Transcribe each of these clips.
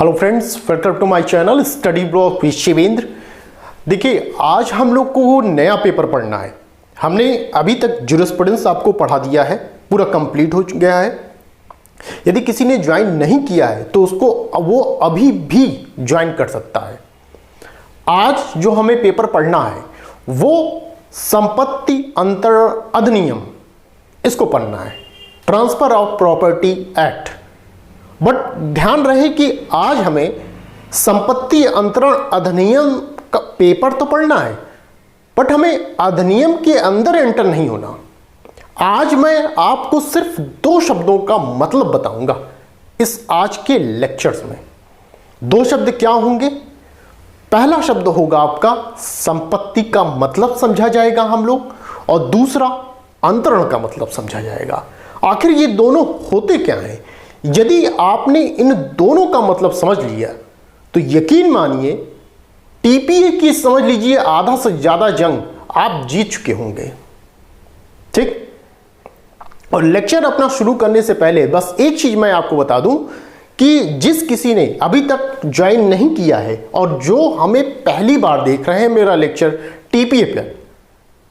Hello friends, welcome to my channel study blog with Shivendra. देखिए, आज हम लोग को नया पेपर पढ़ना है। हमने अभी तक ज्यूरिस्प्रूडेंस आपको पढ़ा दिया है, पूरा कंप्लीट हो गया है। यदि किसी ने ज्वाइन नहीं किया है तो उसको वो अभी भी ज्वाइन कर सकता है। आज जो हमें पेपर पढ़ना है वो संपत्ति अंतर अधिनियम, इसको पढ़ना है, transfer of property act. But ध्यान रहे कि आज हमें संपत्ति अंतरण अधिनियम का पेपर तो पढ़ना है, बट हमें अधिनियम के अंदर एंटर नहीं होना। आज मैं आपको सिर्फ 2 शब्दों का मतलब बताऊंगा इस आज के लेक्चर्स में। 2 शब्द क्या होंगे? पहला शब्द होगा आपका संपत्ति का मतलब समझा जाएगा हम लोग, और दूसरा अंतरण का मतलब समझा जाएगा। आखिर ये दोनों होते क्या हैं? यदि आपने इन दोनों का मतलब समझ लिया तो यकीन मानिए टीपीए की समझ लीजिए आधा से ज्यादा जंग आप जीत चुके होंगे। ठीक। और लेक्चर अपना शुरू करने से पहले बस एक चीज मैं आपको बता दूं कि जिस किसी ने अभी तक ज्वाइन नहीं किया है और जो हमें पहली बार देख रहे हैं मेरा लेक्चर टीपीए पर,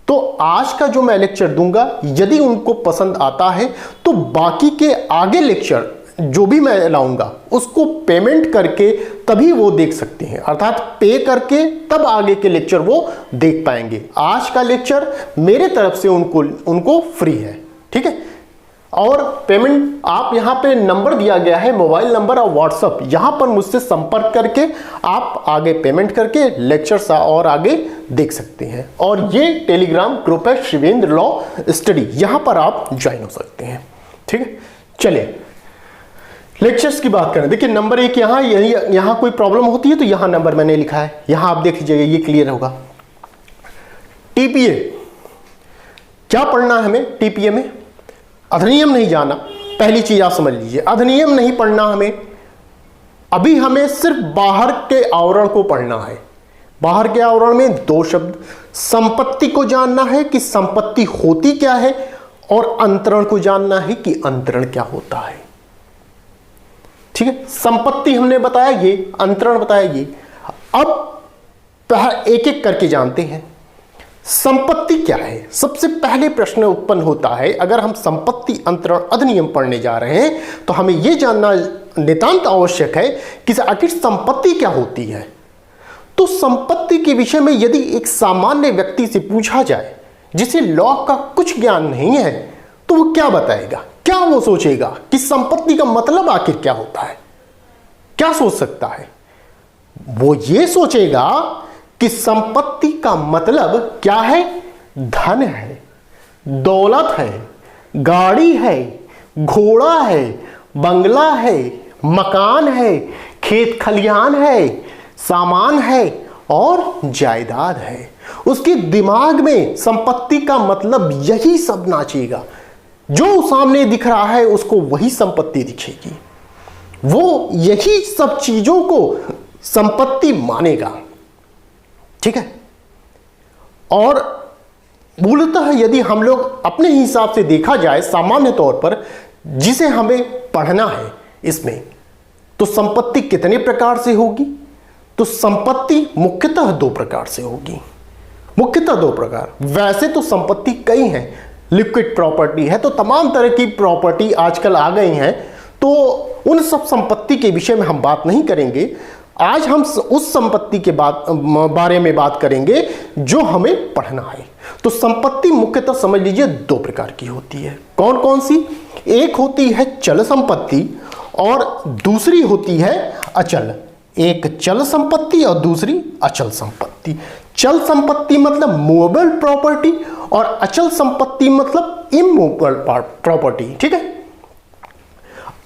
तो आज का जो मैं लेक्चर दूंगा यदि उनको पसंद आता है तो बाकी के आगे लेक्चर जो भी मैं लाऊंगा उसको पेमेंट करके तभी वो देख सकते हैं, अर्थात पे करके तब आगे के लेक्चर वो देख पाएंगे। आज का लेक्चर मेरे तरफ से उनको फ्री है। ठीक है। और पेमेंट आप यहां पे नंबर दिया गया है, मोबाइल नंबर और व्हाट्सएप, यहां पर मुझसे संपर्क करके आप आगे पेमेंट करके लेक्चर्स और आगे देख सकते हैं। और ये टेलीग्राम ग्रुप है शिवेंद्र लॉ स्टडी, यहां पर आप ज्वाइन हो सकते हैं। ठीक है। चलिए लेक्चर्स की बात करें। देखिए नंबर 1 यहां कोई प्रॉब्लम होती है तो यहां नंबर मैंने लिखा है, यहां आप देख लीजिएगा, ये क्लियर होगा। टीपीए क्या पढ़ना है हमें? टीपीए में अधिनियम नहीं जाना, पहली चीज आप समझ लीजिए, अधिनियम नहीं पढ़ना हमें। अभी हमें सिर्फ बाहर के आवरण को पढ़ना है। बाहर के आवरण में 2 शब्द, संपत्ति को जानना है कि संपत्ति होती क्या है, और अंतरण को जानना है कि अंतरण क्या होता है। ठीक है। संपत्ति हमने बताया, ये अंतरण बताया ये। अब एक एक करके जानते हैं संपत्ति क्या है। सबसे पहले प्रश्न उत्पन्न होता है, अगर हम संपत्ति अंतरण अधिनियम पढ़ने जा रहे हैं तो हमें यह जानना नितांत आवश्यक है कि आखिर संपत्ति क्या होती है। तो संपत्ति के विषय में यदि एक सामान्य व्यक्ति से पूछा जाए जिसे लॉ का कुछ ज्ञान नहीं है तो वो क्या बताएगा? क्या वो सोचेगा कि संपत्ति का मतलब आखिर क्या होता है? क्या सोच सकता है? वो ये सोचेगा कि संपत्ति का मतलब क्या है? धन है, दौलत है, गाड़ी है, घोड़ा है, बंगला है, मकान है, खेत खलिहान है, सामान है और जायदाद है। उसके दिमाग में संपत्ति का मतलब यही सब नाचेगा। जो सामने दिख रहा है उसको वही संपत्ति दिखेगी, वो यही सब चीजों को संपत्ति मानेगा। ठीक है। और मूलतः यदि हम लोग अपने हिसाब से देखा जाए सामान्य तौर पर जिसे हमें पढ़ना है इसमें, तो संपत्ति कितने प्रकार से होगी? तो संपत्ति मुख्यतः 2 प्रकार से होगी। मुख्यतः 2 प्रकार। वैसे तो संपत्ति कई हैं, लिक्विड प्रॉपर्टी है, तो तमाम तरह की प्रॉपर्टी आजकल आ गई हैं, तो उन सब संपत्ति के विषय में हम बात नहीं करेंगे। आज हम उस संपत्ति के बारे में बात करेंगे जो हमें पढ़ना है। तो संपत्ति मुख्यतः समझ लीजिए 2 प्रकार की होती है। कौन कौन सी? एक होती है चल संपत्ति और दूसरी होती है अचल। एक चल संपत्ति और दूसरी अचल संपत्ति। चल संपत्ति मतलब मूवेबल प्रॉपर्टी और अचल संपत्ति मतलब इमूवेबल प्रॉपर्टी। ठीक है।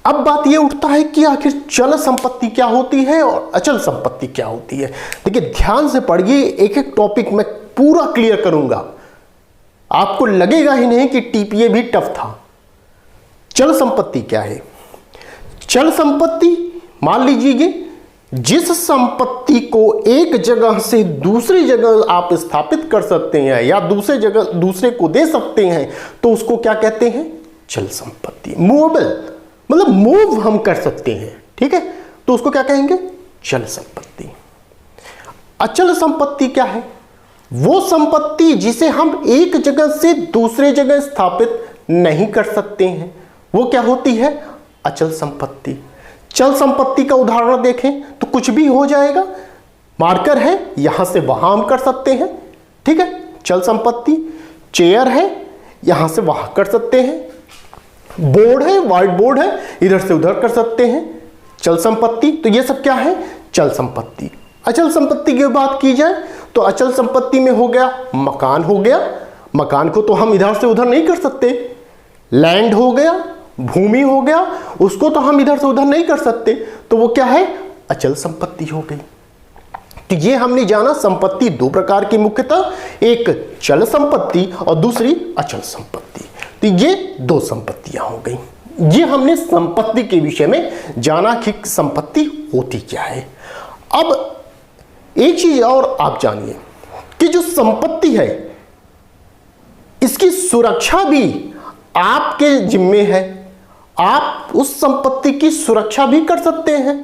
अब बात यह उठता है कि आखिर चल संपत्ति क्या होती है और अचल संपत्ति क्या होती है। देखिए ध्यान से पढ़िए, एक एक टॉपिक मैं पूरा क्लियर करूंगा, आपको लगेगा ही नहीं कि टीपीए भी टफ था। चल संपत्ति क्या है? चल संपत्ति मान लीजिए जिस संपत्ति को एक जगह से दूसरी जगह आप स्थापित कर सकते हैं या दूसरे जगह दूसरे को दे सकते हैं तो उसको क्या कहते हैं? चल संपत्ति। मूवेबल मतलब मूव हम कर सकते हैं। ठीक है। तो उसको क्या कहेंगे? चल संपत्ति। अचल संपत्ति क्या है? वो संपत्ति जिसे हम एक जगह से दूसरे जगह स्थापित नहीं कर सकते हैं, वो क्या होती है? अचल संपत्ति। चल संपत्ति का उदाहरण देखें तो कुछ भी हो जाएगा, मार्कर है यहां से वहां हम कर सकते हैं, ठीक है, चल संपत्ति। चेयर है यहां से वहां कर सकते हैं, बोर्ड है, व्हाइट बोर्ड है, इधर से उधर कर सकते हैं, चल संपत्ति। तो ये सब क्या है? चल संपत्ति। अचल संपत्ति की बात की जाए तो अचल संपत्ति में हो गया मकान, हो गया, मकान को तो हम इधर से उधर नहीं कर सकते। लैंड हो गया, भूमि हो गया, उसको तो हम इधर से उधर नहीं कर सकते, तो वो क्या है? अचल संपत्ति हो गई। तो ये हमने जाना संपत्ति दो प्रकार की मुख्यतः, एक चल संपत्ति और दूसरी अचल संपत्ति। तो ये दो संपत्तियां हो गई। ये हमने संपत्ति के विषय में जाना कि संपत्ति होती क्या है। अब एक चीज और आप जानिए कि जो संपत्ति है इसकी सुरक्षा भी आपके जिम्मे है। आप उस संपत्ति की सुरक्षा भी कर सकते हैं,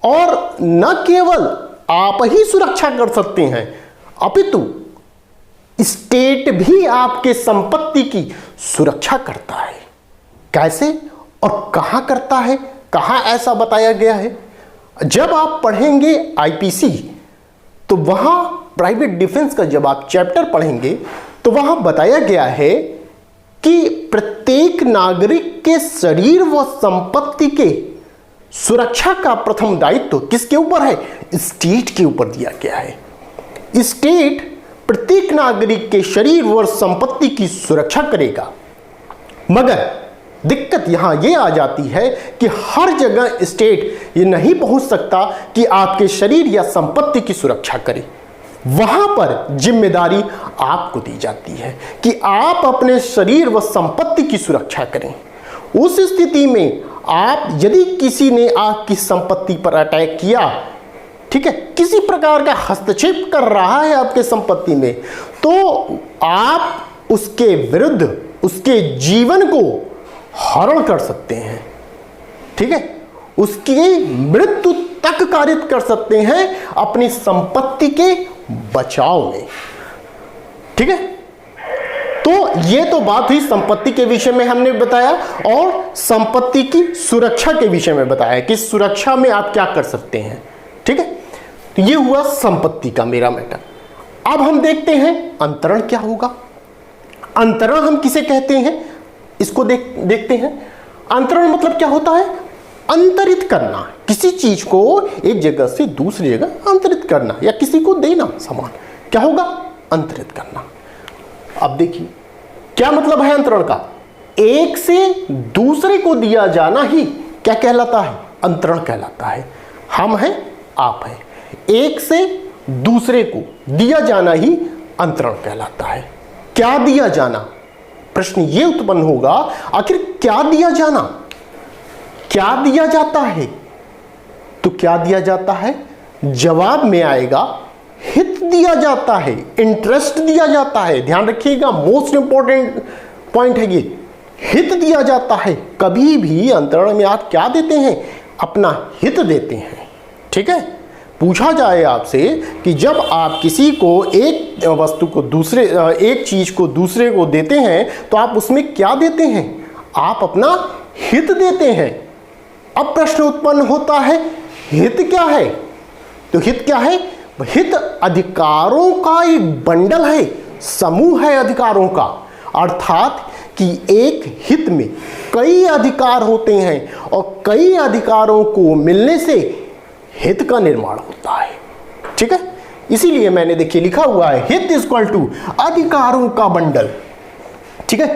और न केवल आप ही सुरक्षा कर सकते हैं अपितु स्टेट भी आपके संपत्ति की सुरक्षा करता है। कैसे और कहां करता है, कहां ऐसा बताया गया है? जब आप पढ़ेंगे आईपीसी तो वहां प्राइवेट डिफेंस का जब आप चैप्टर पढ़ेंगे तो वहां बताया गया है कि प्रत्येक नागरिक के शरीर व संपत्ति के सुरक्षा का प्रथम दायित्व किसके ऊपर है? स्टेट के ऊपर दिया गया है। स्टेट प्रत्येक नागरिक के शरीर व संपत्ति की सुरक्षा करेगा, मगर दिक्कत यहां यह आ जाती है कि हर जगह स्टेट ये नहीं पहुंच सकता कि आपके शरीर या संपत्ति की सुरक्षा करे। वहां पर जिम्मेदारी आपको दी जाती है कि आप अपने शरीर व संपत्ति की सुरक्षा करें। उस स्थिति में आप यदि किसी ने आपकी संपत्ति पर अटैक किया, ठीक है, किसी प्रकार का हस्तक्षेप कर रहा है आपके संपत्ति में, तो आप उसके विरुद्ध उसके जीवन को हरण कर सकते हैं, ठीक है, उसकी मृत्यु तक कारित कर सकते हैं अपनी संपत्ति के बचाव में, ठीक है। तो ये तो बात हुई संपत्ति के विषय में हमने बताया, और संपत्ति की सुरक्षा के विषय में बताया कि सुरक्षा में आप क्या कर सकते हैं, ठीक है। तो ये हुआ संपत्ति का मेरा मैटर। अब हम देखते हैं अंतरण क्या होगा। अंतरण हम किसे कहते हैं, इसको देखते हैं। अंतरण मतलब क्या होता है? अंतरित करना, किसी चीज को एक जगह से दूसरी जगह अंतरित करना, या किसी को देना सामान, क्या होगा? अंतरित करना। अब देखिए क्या मतलब है अंतरण का? एक से दूसरे को दिया जाना ही क्या कहलाता है? अंतरण कहलाता है। हम हैं, आप हैं, एक से दूसरे को दिया जाना ही अंतरण कहलाता है। क्या दिया जाना? प्रश्न ये उत्पन्न होगा, आखिर क्या दिया जाना, क्या दिया जाता है? तो क्या दिया जाता है? जवाब में आएगा हित दिया जाता है, इंटरेस्ट दिया जाता है। ध्यान रखिएगा, मोस्ट इंपॉर्टेंट पॉइंट है ये, हित दिया जाता है। कभी भी अंतरण में आप क्या देते हैं? अपना हित देते हैं, ठीक है। पूछा जाए आपसे कि जब आप किसी को एक वस्तु को दूसरे, एक चीज को दूसरे को देते हैं तो आप उसमें क्या देते हैं? आप अपना हित देते हैं। अब प्रश्न उत्पन्न होता है हित क्या है? तो हित क्या है? हित अधिकारों का एक बंडल है, समूह है अधिकारों का, अर्थात कि एक हित में कई अधिकार होते हैं और कई अधिकारों को मिलने से हित का निर्माण होता है, ठीक है। इसीलिए मैंने देखिए लिखा हुआ है हित इज इक्वल टू अधिकारों का बंडल, ठीक है।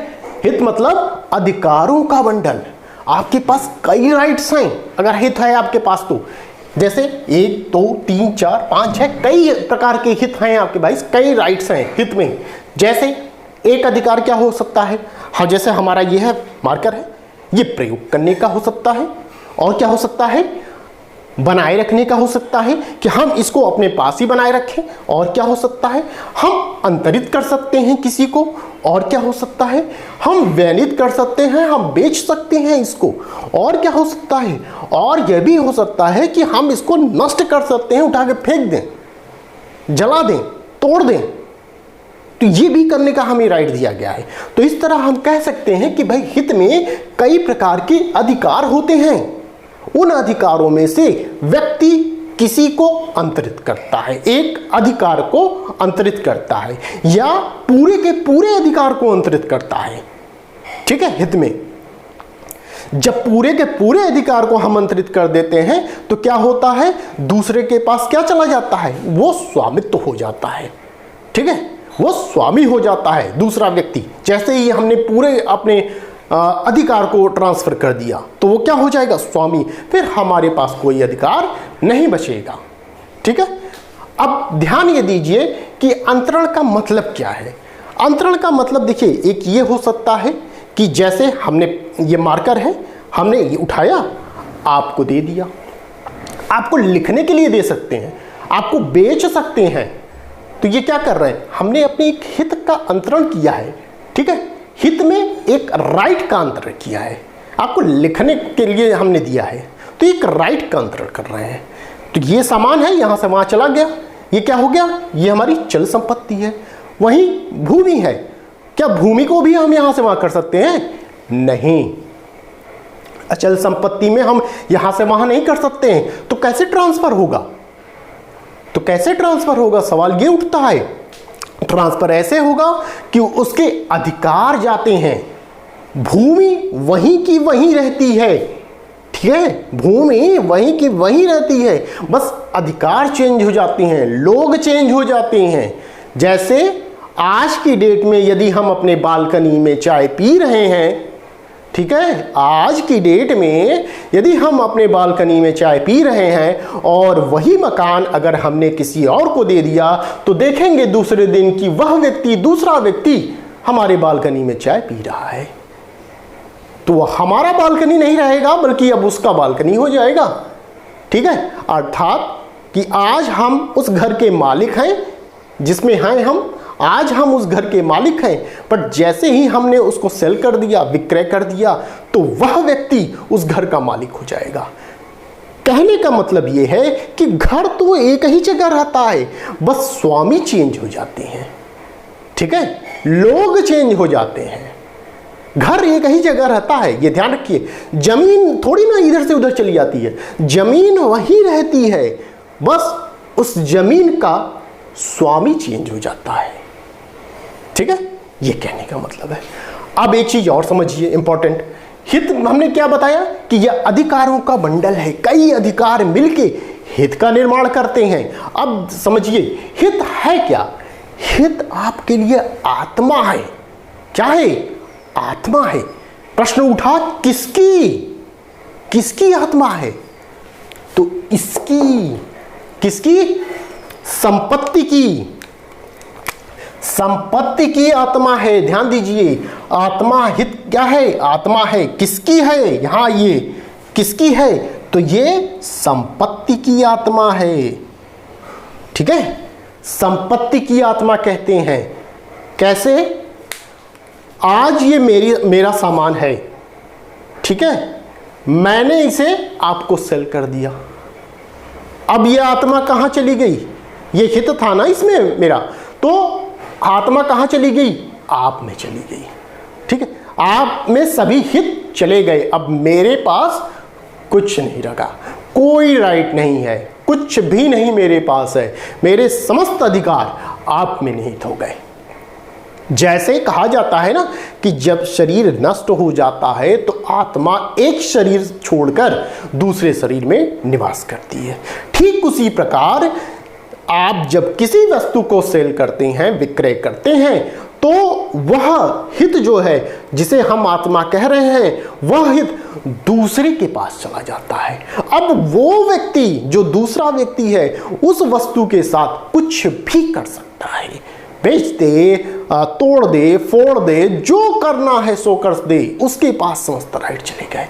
हित मतलब अधिकारों का बंडल। आपके पास कई राइट्स हैं अगर हित है आपके पास, तो जैसे 1 2 3 4 5 6 कई प्रकार के हित हैं आपके पास, कई राइट्स हैं हित में। जैसे एक अधिकार क्या हो सकता है? हाँ, जैसे हमारा ये है मार्कर है, ये प्रयोग करने का हो सकता है। और क्या हो सकता है? बनाए रखने का हो सकता है कि हम इसको अपने पास ही बनाए रखें, और क्या हो सकता है हम अंतरित कर सकते हैं किसी को, और क्या हो सकता है हम वैनित कर सकते हैं, हम बेच सकते हैं इसको, और क्या हो सकता है, और यह भी हो सकता है कि हम इसको नष्ट कर सकते हैं, उठा के फेंक दें, जला दें, तोड़ दें। तो ये भी करने का हमें राइट दिया गया है। तो इस तरह हम कह सकते हैं कि भाई हित में कई प्रकार के अधिकार होते हैं। उन अधिकारों में से व्यक्ति किसी को अंतरित करता है, एक अधिकार को अंतरित करता है, या पूरे के पूरे अधिकार को अंतरित करता है। ठीक है, हित में जब पूरे के पूरे अधिकार को हम अंतरित कर देते हैं तो क्या होता है, दूसरे के पास क्या चला जाता है, वो स्वामित्व हो जाता है। ठीक है, वो स्वामी हो जाता है दूसरा व्यक्ति। जैसे ही हमने पूरे अपने अधिकार को ट्रांसफर कर दिया तो वो क्या हो जाएगा, स्वामी, फिर हमारे पास कोई अधिकार नहीं बचेगा। ठीक है, अब ध्यान ये दीजिए कि अंतरण का मतलब क्या है। अंतरण का मतलब देखिए, एक ये हो सकता है कि जैसे हमने ये मार्कर है, हमने ये उठाया, आपको दे दिया, आपको लिखने के लिए दे सकते हैं, आपको बेच सकते हैं। तो ये क्या कर रहे हैं, हमने अपने एक हित का अंतरण किया है। ठीक है, हित में एक राइट का अंतरण किया है, आपको लिखने के लिए हमने दिया है, तो एक राइट का अंतरण कर रहे हैं। तो ये सामान है, यहां से वहां चला गया, ये क्या हो गया, ये हमारी चल संपत्ति है। वहीं भूमि है, क्या भूमि को भी हम यहां से वहां कर सकते हैं, नहीं, अचल संपत्ति में हम यहां से वहां नहीं कर सकते हैं। तो कैसे ट्रांसफर होगा, तो कैसे ट्रांसफर होगा, सवाल ये उठता है। ट्रांसफर ऐसे होगा कि उसके अधिकार जाते हैं, भूमि वहीं की वहीं रहती है। ठीक है, भूमि वहीं की वहीं रहती है, बस अधिकार चेंज हो जाते हैं, लोग चेंज हो जाते हैं। जैसे आज की डेट में यदि हम अपने बालकनी में चाय पी रहे हैं, ठीक है, आज की डेट में यदि हम अपने बालकनी में चाय पी रहे हैं और वही मकान अगर हमने किसी और को दे दिया तो देखेंगे दूसरे दिन कि वह व्यक्ति, दूसरा व्यक्ति हमारे बालकनी में चाय पी रहा है। तो वह हमारा बालकनी नहीं रहेगा, बल्कि अब उसका बालकनी हो जाएगा। ठीक है, अर्थात कि आज हम उस घर के मालिक हैं जिसमें हैं हम, आज हम उस घर के मालिक हैं, पर जैसे ही हमने उसको सेल कर दिया, विक्रय कर दिया, तो वह व्यक्ति उस घर का मालिक हो जाएगा। कहने का मतलब यह है कि घर तो एक ही जगह रहता है, बस स्वामी चेंज हो जाते हैं। ठीक है, लोग चेंज हो जाते हैं, घर एक ही जगह रहता है, ये ध्यान रखिए। जमीन थोड़ी ना इधर से उधर चली जाती है, जमीन वही रहती है, बस उस जमीन का स्वामी चेंज हो जाता है। ठीक है, ये कहने का मतलब है। अब एक चीज और समझिए इंपॉर्टेंट, हित हमने क्या बताया कि यह अधिकारों का बंडल है, कई अधिकार मिलके हित का निर्माण करते हैं। अब समझिए हित है क्या, हित आपके लिए आत्मा है। क्या है, आत्मा है। प्रश्न उठा किसकी, किसकी आत्मा है, तो इसकी, किसकी, संपत्ति की, संपत्ति की आत्मा है। ध्यान दीजिए, आत्मा, हित क्या है, आत्मा है, किसकी है, यहां ये किसकी है, तो ये संपत्ति की आत्मा है। ठीक है, संपत्ति की आत्मा कहते हैं। कैसे, आज ये मेरा सामान है, ठीक है, मैंने इसे आपको सेल कर दिया, अब ये आत्मा कहां चली गई, ये हित था ना इसमें मेरा, तो आत्मा कहां चली गई, आप में चली गई। ठीक है, आप में सभी हित चले गए, अब मेरे पास कुछ नहीं रखा, कोई राइट नहीं है, कुछ भी नहीं मेरे पास है, मेरे समस्त अधिकार आप में निहित हो गए। जैसे कहा जाता है ना कि जब शरीर नष्ट हो जाता है तो आत्मा एक शरीर छोड़कर दूसरे शरीर में निवास करती है, ठीक उसी प्रकार आप जब किसी वस्तु को सेल करते हैं, विक्रय करते हैं, तो वह हित जो है जिसे हम आत्मा कह रहे हैं, वह हित दूसरे के पास चला जाता है। अब वो व्यक्ति जो दूसरा व्यक्ति है उस वस्तु के साथ कुछ भी कर सकता है, बेच दे, तोड़ दे, फोड़ दे, जो करना है सो कर दे, उसके पास समस्त राइट चले गए।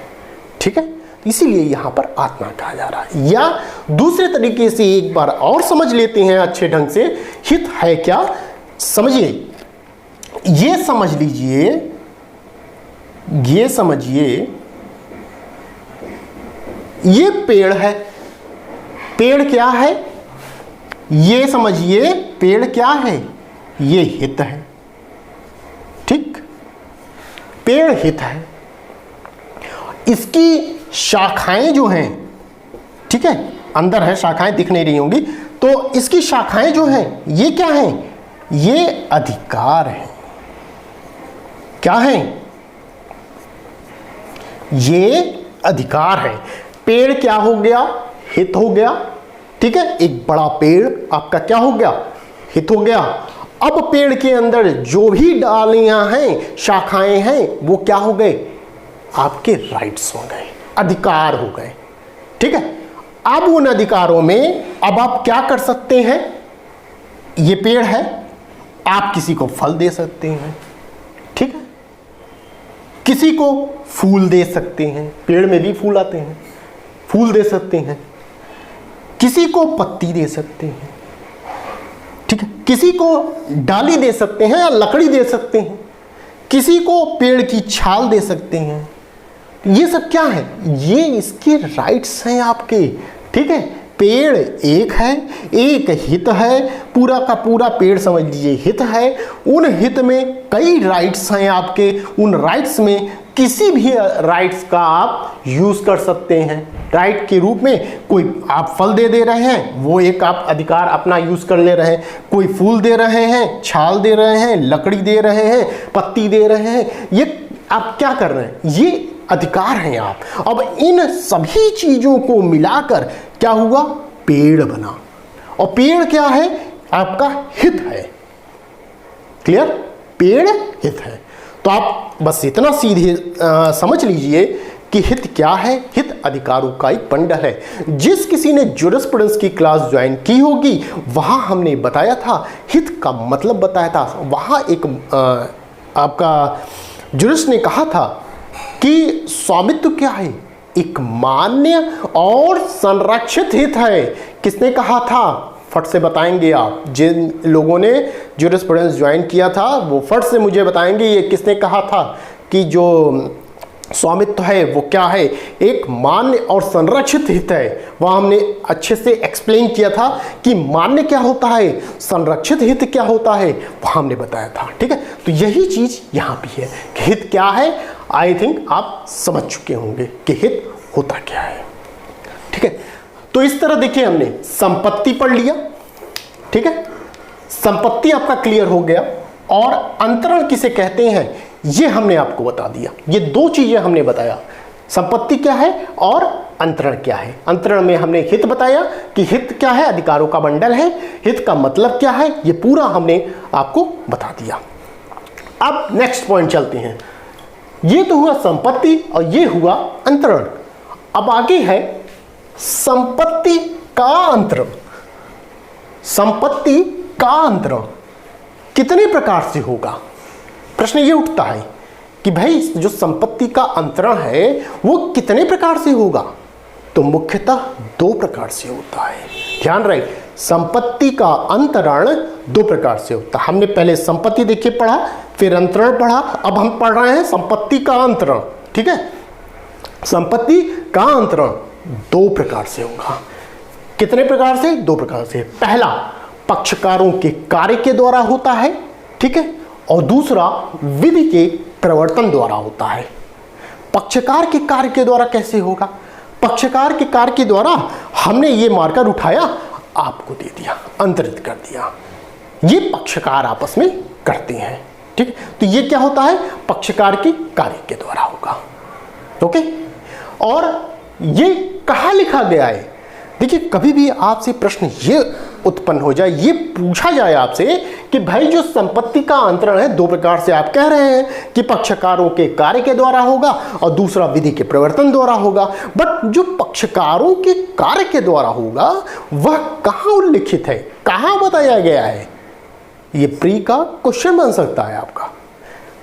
ठीक है, इसीलिए यहां पर आत्मा कहा जा रहा है। या दूसरे तरीके से एक बार और समझ लेते हैं अच्छे ढंग से, हित है क्या, समझिए, ये समझ लीजिए, ये समझिए, ये पेड़ है। पेड़ क्या है, ये समझिए, पेड़ क्या है, ये हित है। ठीक, पेड़ हित है, इसकी शाखाएं जो हैं, ठीक है, अंदर है, शाखाएं दिख नहीं रही होंगी, तो इसकी शाखाएं जो हैं ये क्या हैं, ये अधिकार हैं। क्या हैं, ये अधिकार है। पेड़ क्या हो गया, हित हो गया। ठीक है, एक बड़ा पेड़ आपका क्या हो गया, हित हो गया। अब पेड़ के अंदर जो भी डालियां हैं, शाखाएं हैं, वो क्या हो गए, आपके राइट्स हो गए, अधिकार हो गए। ठीक है, अब उन अधिकारों में अब आप क्या कर सकते हैं, ये पेड़ है, आप किसी को फल दे सकते हैं, ठीक है, किसी को फूल दे सकते हैं, पेड़ में भी फूल आते हैं, फूल दे सकते हैं, किसी को पत्ती दे सकते हैं, ठीक है, किसी को डाली दे सकते हैं या लकड़ी दे सकते हैं, किसी को पेड़ की छाल दे सकते हैं। ये सब क्या है, ये इसके राइट्स हैं आपके। ठीक है, पेड़ एक है, एक हित है, पूरा का पूरा पेड़ समझ लीजिए हित है। उन हित में कई राइट्स हैं आपके, उन राइट्स में किसी भी राइट्स का आप यूज कर सकते हैं। राइट के रूप में कोई आप फल दे रहे हैं, वो एक आप अधिकार अपना यूज कर ले रहे हैं, कोई फूल दे रहे हैं, छाल दे रहे हैं, लकड़ी दे रहे हैं, पत्ती दे रहे हैं, ये आप क्या कर रहे हैं, ये अधिकार हैं आप। अब इन सभी चीजों को मिलाकर क्या हुआ, पेड़ बना। और पेड़ क्या है, आपका हित है। क्लियर, पेड़ हित है। तो आप बस इतना सीधे समझ लीजिए कि हित क्या है, हित अधिकारों का एक बंडल है। जिस किसी ने ज्यूरिस्प्रूडेंस की क्लास ज्वाइन की होगी, वहां हमने बताया था, हित का मतलब बताया था। वहां एक आपका ज्यूरिस्ट ने कहा था कि स्वामित्व क्या है, एक मान्य और संरक्षित हित है। किसने कहा था, फट से बताएंगे आप, जिन लोगों ने ज्यूरिस्प्रूडेंस ज्वाइन किया था वो फट से मुझे बताएंगे ये किसने कहा था कि जो स्वामित्व है वो क्या है, एक मान्य और संरक्षित हित है। वहाँ हमने अच्छे से एक्सप्लेन किया था कि मान्य क्या होता है, संरक्षित हित क्या होता है, वहाँ हमने बताया था। ठीक है, तो यही चीज़ यहाँ भी है कि हित क्या है। आई थिंक आप समझ चुके होंगे कि हित होता क्या है। ठीक है, तो इस तरह देखिए हमने संपत्ति पढ़ लिया। ठीक है, संपत्ति आपका क्लियर हो गया। और अंतरण किसे कहते हैं ये हमने आपको बता दिया। ये दो चीजें हमने बताया, संपत्ति क्या है और अंतरण क्या है। अंतरण में हमने हित बताया कि हित क्या है, अधिकारों का बंडल है। हित का मतलब क्या है, ये पूरा हमने आपको बता दिया। अब नेक्स्ट पॉइंट चलते हैं। ये तो हुआ संपत्ति और ये हुआ अंतरण। अब आगे है संपत्ति का अंतरण। संपत्ति का अंतरण कितने प्रकार से होगा, प्रश्न ये उठता है कि भाई जो संपत्ति का अंतरण है वो कितने प्रकार से होगा। तो मुख्यतः दो प्रकार से होता है। ध्यान रहे, संपत्ति का अंतरण दो प्रकार से होता है। हमने पहले संपत्ति देखिए पढ़ा, फिर अंतरण पढ़ा, अब हम पढ़ रहे हैं संपत्ति का अंतरण। ठीक है, संपत्ति का अंतरण दो प्रकार से होगा। कितने प्रकार से, दो प्रकार से। पहला पक्षकारों के कार्य के द्वारा होता है, ठीक है, और दूसरा विधि के प्रवर्तन द्वारा होता है। पक्षकार के कार्य के द्वारा कैसे होगा, पक्षकार के कार्य के द्वारा हमने ये मार्कर उठाया, आपको दे दिया, अंतरित कर दिया, ये पक्षकार आपस में करते हैं। ठीक है, तो ये क्या होता है, पक्षकार के कार्य के द्वारा होगा। ओके, और ये कहाँ लिखा गया है। देखिए, कभी भी आपसे प्रश्न ये उत्पन्न हो जाए, ये पूछा जाए आपसे कि भाई जो संपत्ति का अंतरण है दो प्रकार से, आप कह रहे हैं कि पक्षकारों के कार्य के द्वारा होगा और दूसरा विधि के प्रवर्तन द्वारा होगा, बट जो पक्षकारों के कार्य के द्वारा होगा वह कहाँ उल्लिखित है, कहाँ बताया गया है। ये प्री का क्वेश्चन बन सकता है आपका,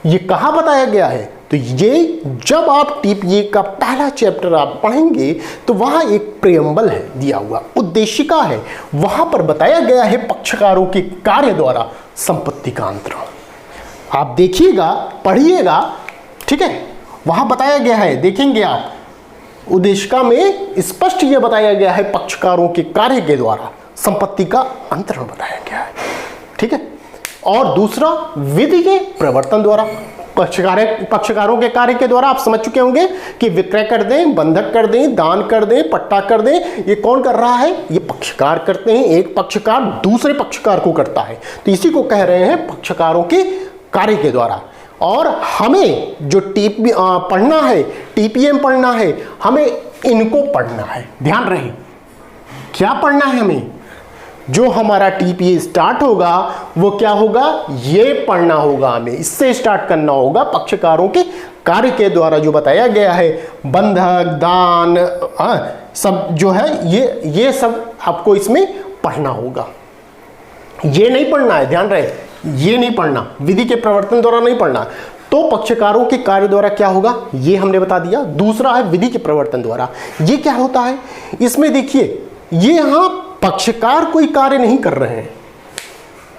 ये कहाँ बताया गया है, तो ये जब आप टीपीए का पहला चैप्टर आप पढ़ेंगे तो वहाँ एक प्रेम्बल है दिया हुआ, उद्देशिका है, वहाँ पर बताया गया है पक्षकारों के कार्य द्वारा संपत्ति का अंतरण। आप देखिएगा, पढ़िएगा, ठीक है, वहाँ बताया गया है, देखेंगे आप, उद्देशिका में स्पष्ट ये बताया गया है पक्षकारों के कार्य के द्वारा संपत्ति का अंतरण बताया गया है, ठीक है। और दूसरा विधि के प्रवर्तन द्वारा, पक्षकारों के कार्य के द्वारा आप समझ चुके होंगे कि विक्रय कर दें, बंधक कर दें, दान कर दें, पट्टा कर दें, ये कौन कर रहा है? ये पक्षकार करते हैं। एक पक्षकार दूसरे पक्षकार को करता है, तो इसी को कह रहे हैं पक्षकारों के कार्य के द्वारा। और हमें जो पढ़ना है, टीपीएम पढ़ना है, हमें इनको पढ़ना है, ध्यान रहे क्या पढ़ना है हमें। जो हमारा टीपीए स्टार्ट होगा वो क्या होगा, ये पढ़ना होगा, हमें इससे स्टार्ट करना होगा। पक्षकारों के कार्य के द्वारा जो बताया गया है, बंधक, दान, सब जो है ये सब आपको इसमें पढ़ना होगा। ये नहीं पढ़ना है, ध्यान रहे, ये नहीं पढ़ना, विधि के प्रवर्तन द्वारा नहीं पढ़ना। तो पक्षकारों के कार्य द्वारा क्या होगा, ये हमने बता दिया। दूसरा है विधि के प्रवर्तन द्वारा। ये क्या होता है, इसमें देखिए, ये यहां पक्षकार कोई कार्य नहीं कर रहे हैं,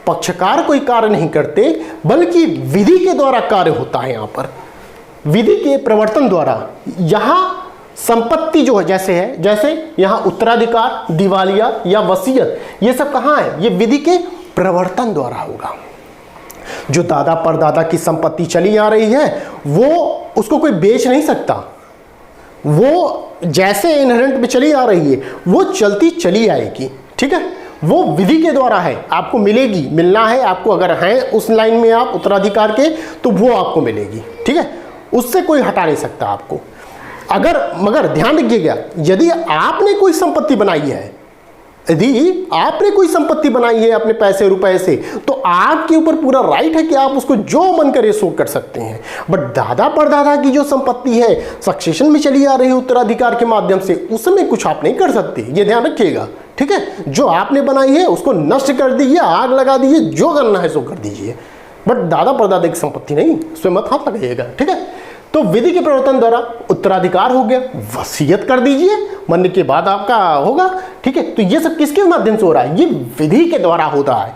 पक्षकार कोई कार्य नहीं करते, बल्कि विधि के द्वारा कार्य होता है। यहां पर विधि के प्रवर्तन द्वारा यहां संपत्ति जो है, जैसे यहां उत्तराधिकार, दिवालिया या वसीयत, ये सब कहां है, ये विधि के प्रवर्तन द्वारा होगा। जो दादा परदादा की संपत्ति चली आ रही है, वो उसको कोई बेच नहीं सकता, वो जैसे इनहेरेंट में चली आ रही है वो चलती चली आएगी, ठीक है। वो विधि के द्वारा है, आपको मिलेगी, मिलना है आपको, अगर हैं उस लाइन में आप उत्तराधिकार के तो वो आपको मिलेगी, ठीक है, उससे कोई हटा नहीं सकता आपको। मगर ध्यान रखिएगा, यदि आपने कोई संपत्ति बनाई है, यदि आपने कोई संपत्ति बनाई है अपने पैसे रुपए से, तो आपके ऊपर पूरा राइट है कि आप उसको जो मन करे सो कर सकते हैं। बट दादा परदादा की जो संपत्ति है, सक्सेशन में चली आ रही है उत्तराधिकार के माध्यम से, उसमें कुछ आप नहीं कर सकते, ये ध्यान रखिएगा, ठीक है। जो आपने बनाई है उसको नष्ट कर दीजिए, आग लगा दीजिए, जो करना है सो कर दीजिए, बट दादा परदादा की संपत्ति नहीं, उसमें मत हाथ लगाइएगा, ठीक है। तो विधि के प्रवर्तन द्वारा उत्तराधिकार हो गया, वसीयत कर दीजिए, मरने के बाद आपका होगा, ठीक है। तो ये सब किसके माध्यम से हो रहा है, ये विधि के द्वारा होता है।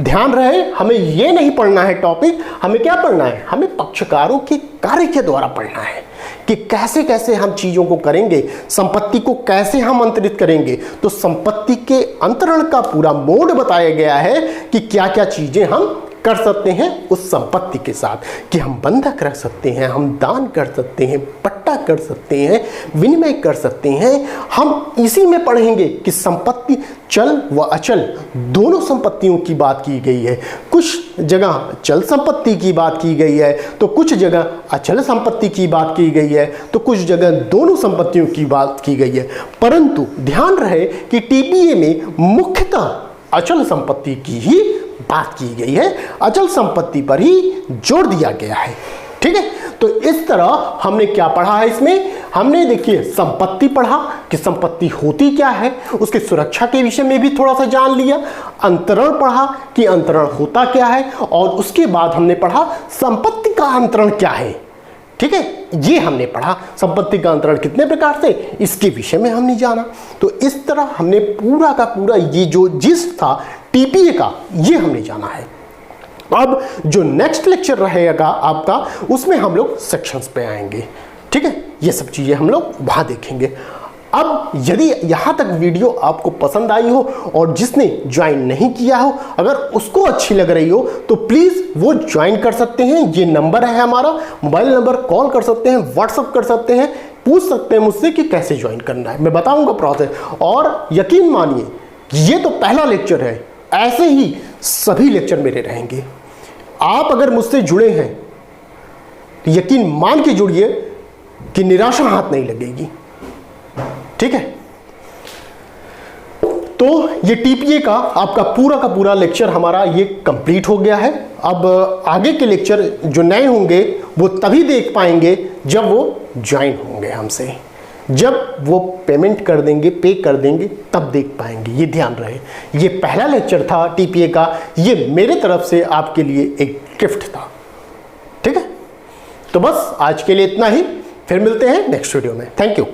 ध्यान रहे, हमें ये नहीं पढ़ना है टॉपिक, हमें क्या पढ़ना है, हमें पक्षकारों के कार्य के द्वारा पढ़ना है कि कैसे कैसे हम चीजों को करेंगे, संपत्ति को कैसे हम अंतरित करेंगे। तो संपत्ति के अंतरण का पूरा मोड बताया गया है कि क्या क्या चीजें हम कर सकते हैं उस संपत्ति के साथ, कि हम बंधक रख सकते हैं, हम दान कर सकते हैं, पट्टा कर सकते हैं, विनिमय कर सकते हैं। हम इसी में पढ़ेंगे कि संपत्ति चल व अचल दोनों संपत्तियों की बात की गई है। कुछ जगह चल संपत्ति की बात की गई है, तो कुछ जगह अचल संपत्ति की बात की गई है, तो कुछ जगह दोनों संपत्तियों की बात की गई है। परंतु ध्यान रहे कि टीपीए में मुख्यतः अचल संपत्ति की ही बात की गई है, अचल संपत्ति पर ही जोर दिया गया है, ठीक है। तो इस तरह हमने क्या पढ़ा है, इसमें हमने देखिए संपत्ति पढ़ा कि संपत्ति होती क्या है, उसके सुरक्षा के विषय में भी थोड़ा सा जान लिया, अंतरण पढ़ा कि अंतरण होता क्या है, और उसके बाद हमने पढ़ा संपत्ति का अंतरण क्या है, ठीक है। ये हमने पढ़ा, संपत्ति का अंतरण कितने प्रकार से, इसके विषय में हमने जाना। तो इस तरह हमने पूरा का पूरा ये जो जिस था टीपीए का, ये हमने जाना है। अब जो नेक्स्ट लेक्चर रहेगा आपका, उसमें हम लोग सेक्शंस पे आएंगे, ठीक है। ये सब चीजें हम लोग वहां देखेंगे। अब यदि यहाँ तक वीडियो आपको पसंद आई हो और जिसने ज्वाइन नहीं किया हो, अगर उसको अच्छी लग रही हो, तो प्लीज़ वो ज्वाइन कर सकते हैं। ये नंबर है हमारा, मोबाइल नंबर, कॉल कर सकते हैं, व्हाट्सअप कर सकते हैं, पूछ सकते हैं मुझसे कि कैसे ज्वाइन करना है, मैं बताऊंगा प्रोसेस। और यकीन मानिए ये तो पहला लेक्चर है, ऐसे ही सभी लेक्चर मेरे रहेंगे। आप अगर मुझसे जुड़े हैं तो यकीन मान के जुड़िए कि निराशा हाथ नहीं लगेगी, ठीक है। तो ये टीपीए का आपका पूरा लेक्चर हमारा ये कंप्लीट हो गया है। अब आगे के लेक्चर जो नए होंगे वो तभी देख पाएंगे जब वो ज्वाइन होंगे हमसे, जब वो पेमेंट कर देंगे, पे कर देंगे, तब देख पाएंगे। ये ध्यान रहे, ये पहला लेक्चर था टीपीए का, ये मेरे तरफ से आपके लिए एक गिफ्ट था, ठीक है। तो बस आज के लिए इतना ही, फिर मिलते हैं नेक्स्ट वीडियो में। Thank you.